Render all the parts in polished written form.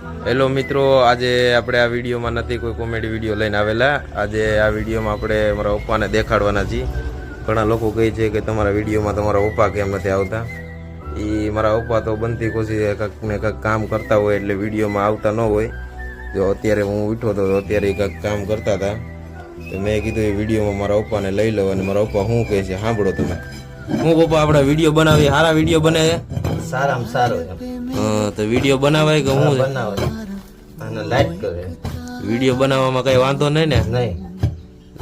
Hello મિત્રો, આજે આપણે આ વિડીયોમાં નથી કોઈ કોમેડી વિડીયો લઈને આવેલા. આજે આ વિડીયોમાં આપણે મારા પપ્પાને દેખાડવાના છીએ. ઘણા લોકો કહે છે કે તમારા વિડીયોમાં તમારા પપ્પા કેમ નથી આવતા. એ મારા પપ્પા તો બનતી કોશિશ કંઈક ને કંઈક કામ કરતા હોય એટલે વિડીયોમાં આવતા ન હોય. જો અત્યારે હું ઉઠ્યો હતો તો અત્યારે કંઈક કામ કરતા હતા તો મેં કીધું એ વિડીયોમાં મારા પપ્પાને લઈ લો. અને મારા પપ્પા શું કહે છે સાંભળો તમે. હું પપ્પા આપણે વિડીયો બનાવીએ, સારા વિડીયો બને છે? સારામાં સારો તો વિડીયો બનાવાય કે હું બનાવે અને લાઈક કરે. વિડીયો બનાવવામાં કઈ વાંધો નહીં ને? નહીં.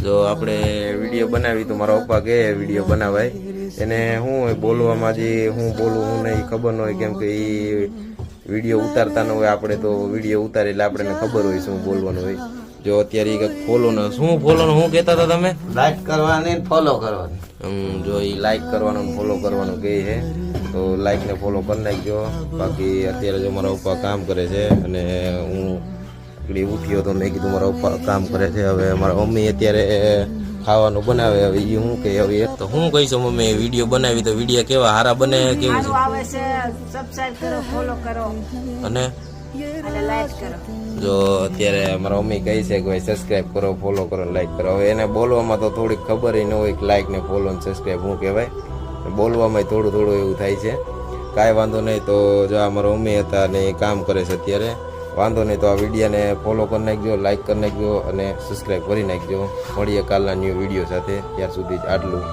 જો આપણે વિડીયો બનાવી તો મારા પપ્પા કહે વિડીયો બનાવાય. એને શું હોય બોલવામાં જે હું બોલું હું નહીં ખબર ન હોય, કેમ કે એ વિડીયો ઉતારતા ન હોય. આપણે તો વિડીયો ઉતારે એટલે આપણને ખબર હોય શું બોલવાનું હોય. જો અત્યારે કંઈક ફોલો શું કહેતા હતા તમે? લાઈક કરવાની ને ફોલો કરવાની. જો એ લાઈક કરવાનું ફોલો કરવાનું કહે છે તો લાઈક ને ફોલો કરી નાખજો. બાકી અત્યારે જો મારા પપ્પા કામ કરે છે અને હું એકડી ઉઠ્યો તો મેં કીધું મારા પપ્પા કામ કરે છે. હવે મારા મમ્મી અત્યારે ખાવાનું બનાવે. હવે એ શું કહે હવે તો હું કહીશું મમ્મી વિડીયો બનાવી તો વિડીયો કેવા હારા બને કેવું આવે છે? સબસ્ક્રાઇબ કરો, ફોલો કરો અને લાઈક કરો. જો અત્યારે મારા મમ્મી કહે છે કે ભાઈ સબસ્ક્રાઇબ કરો, ફોલો કરો, લાઈક કરો. હવે એને બોલવામાં તો થોડીક ખબર ન હોય કે લાઈક ને ફોલો ને સબસ્ક્રાઇબ શું કહેવાય. બોલવામાં થોડું એવું થાય છે. કાંઈ વાંધો નહીં. તો જો આ મારા મમ્મી હતા ને એ કામ કરે છે અત્યારે. વાંધો નહીં તો આ વિડીયોને ફોલો કરી નાખજો, લાઈક કરી નાખજો અને સબસ્ક્રાઈબ કરી નાખજો. મળીએ કાલના ન્યૂ વિડીયો સાથે. ત્યાર સુધી જ આટલું.